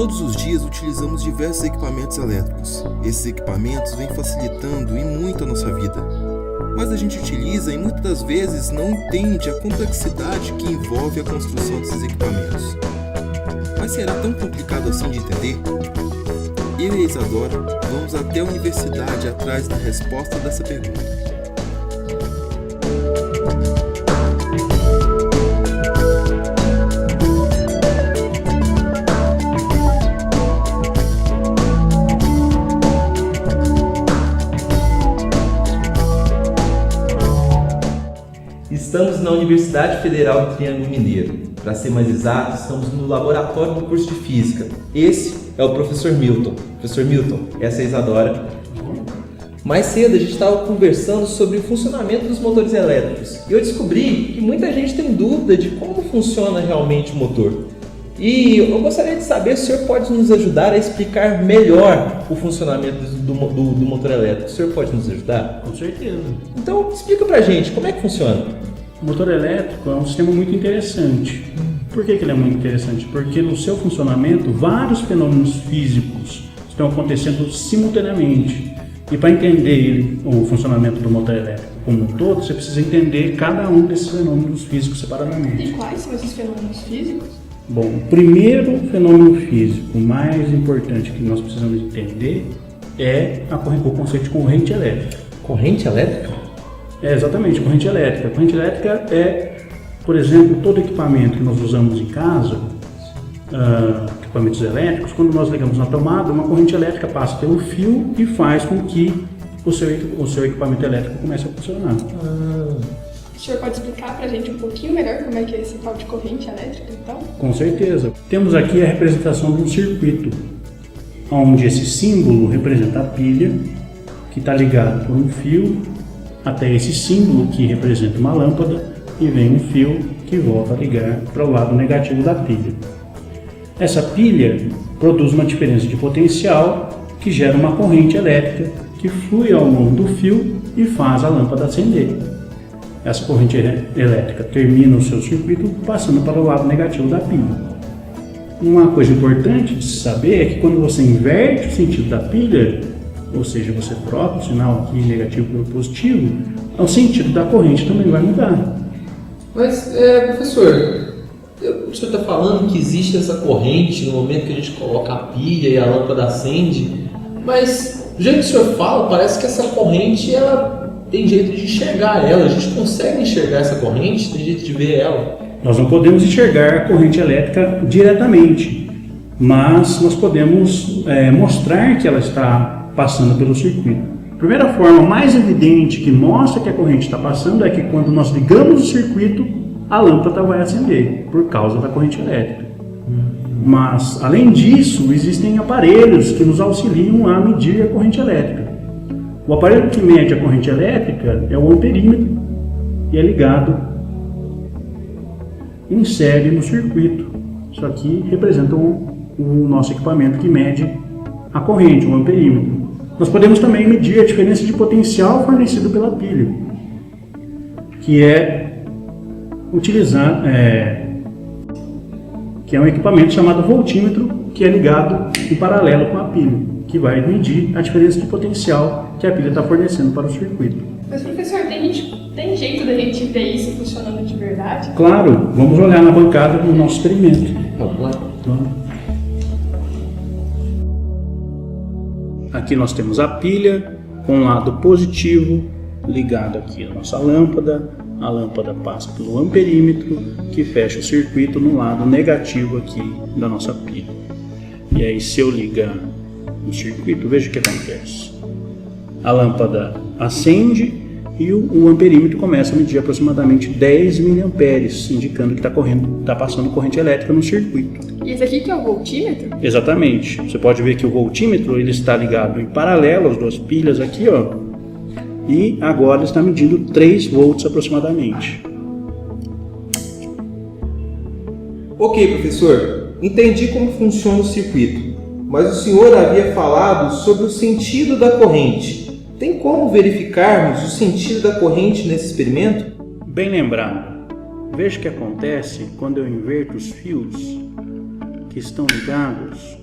Todos os dias utilizamos diversos equipamentos elétricos. Esses equipamentos vêm facilitando e muito a nossa vida. Mas a gente utiliza e muitas das vezes não entende a complexidade que envolve a construção desses equipamentos. Mas será tão complicado assim de entender? Eu e a Isadora vamos até a universidade atrás da resposta dessa pergunta. Estamos na Universidade Federal do Triângulo Mineiro. Para ser mais exato, estamos no laboratório do curso de Física. Esse é o professor Milton. Professor Milton, essa é a Isadora. Mais cedo a gente estava conversando sobre o funcionamento dos motores elétricos. E eu descobri que muita gente tem dúvida de como funciona realmente o motor. E eu gostaria de saber se o senhor pode nos ajudar a explicar melhor o funcionamento do motor elétrico. O senhor pode nos ajudar? Com certeza. Então explica pra gente, como é que funciona? O motor elétrico é um sistema muito interessante. Por que ele é muito interessante? Porque no seu funcionamento, vários fenômenos físicos estão acontecendo simultaneamente. E para entender o funcionamento do motor elétrico como um todo, você precisa entender cada um desses fenômenos físicos separadamente. E quais são esses fenômenos físicos? Bom, o primeiro fenômeno físico mais importante que nós precisamos entender é o conceito de corrente elétrica. Corrente elétrica? É, exatamente, corrente elétrica. Corrente elétrica é, por exemplo, todo equipamento que nós usamos em casa, equipamentos elétricos, quando nós ligamos na tomada, uma corrente elétrica passa pelo fio e faz com que o seu equipamento elétrico comece a funcionar. O senhor pode explicar pra gente um pouquinho melhor como é que é esse tal de corrente elétrica, então? Com certeza. Temos aqui a representação de um circuito, onde esse símbolo representa a pilha, que está ligado por um fio até esse símbolo que representa uma lâmpada e vem um fio que volta a ligar para o lado negativo da pilha. Essa pilha produz uma diferença de potencial que gera uma corrente elétrica que flui ao longo do fio e faz a lâmpada acender. Essa corrente elétrica termina o seu circuito passando para o lado negativo da pilha. Uma coisa importante de se saber é que quando você inverte o sentido da pilha, ou seja, você troca o sinal aqui negativo pelo positivo, o sentido da corrente também vai mudar. Mas, professor, o senhor está falando que existe essa corrente no momento que a gente coloca a pilha e a lâmpada acende, mas do jeito que o senhor fala, parece que essa corrente ela tem jeito de enxergar ela. A gente consegue enxergar essa corrente, tem jeito de ver ela. Nós não podemos enxergar a corrente elétrica diretamente, mas nós podemos mostrar que ela está passando pelo circuito. A primeira forma mais evidente que mostra que a corrente está passando é que quando nós ligamos o circuito, a lâmpada vai acender, por causa da corrente elétrica. Mas, além disso, existem aparelhos que nos auxiliam a medir a corrente elétrica. O aparelho que mede a corrente elétrica é o amperímetro e é ligado em série no circuito. Isso aqui representa o nosso equipamento que mede a corrente, o amperímetro. Nós podemos também medir a diferença de potencial fornecido pela pilha, que é um equipamento chamado voltímetro, que é ligado em paralelo com a pilha, que vai medir a diferença de potencial que a pilha está fornecendo para o circuito. Mas, professor, tem jeito da gente ver isso funcionando de verdade? Claro, vamos olhar na bancada do nosso experimento. Vamos lá. Aqui nós temos a pilha com o lado positivo ligado aqui à nossa lâmpada. A lâmpada passa pelo amperímetro que fecha o circuito no lado negativo aqui da nossa pilha. E aí, se eu ligar o circuito, veja o que acontece. A lâmpada acende e o amperímetro começa a medir aproximadamente 10 mA, indicando que está passando corrente elétrica no circuito. E esse aqui que é o voltímetro? Exatamente. Você pode ver que o voltímetro ele está ligado em paralelo às duas pilhas aqui, ó. E agora está medindo 3 volts aproximadamente. Ok, professor, entendi como funciona o circuito, mas o senhor havia falado sobre o sentido da corrente. Tem como verificarmos o sentido da corrente nesse experimento? Bem lembrado. Veja o que acontece quando eu inverto os fios que estão ligados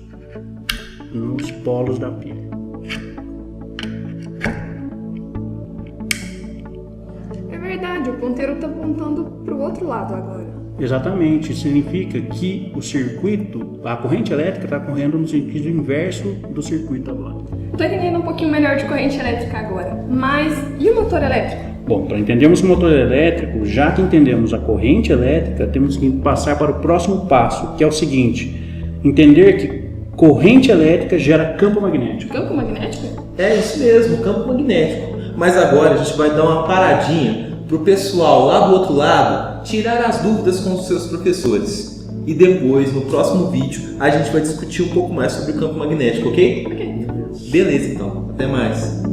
nos polos da pilha. É verdade, o ponteiro está apontando para o outro lado agora. Exatamente, isso significa que o circuito, a corrente elétrica está correndo no sentido inverso do circuito agora. Estou entendendo um pouquinho melhor de corrente elétrica agora, mas e o motor elétrico? Bom, para entendermos o motor elétrico, já que entendemos a corrente elétrica, temos que passar para o próximo passo, que é o seguinte: entender que corrente elétrica gera campo magnético. Campo magnético? É isso mesmo, campo magnético. Mas agora a gente vai dar uma paradinha pro pessoal lá do outro lado tirar as dúvidas com os seus professores. E depois, no próximo vídeo, a gente vai discutir um pouco mais sobre o campo magnético, ok? Ok. Beleza, então. Até mais.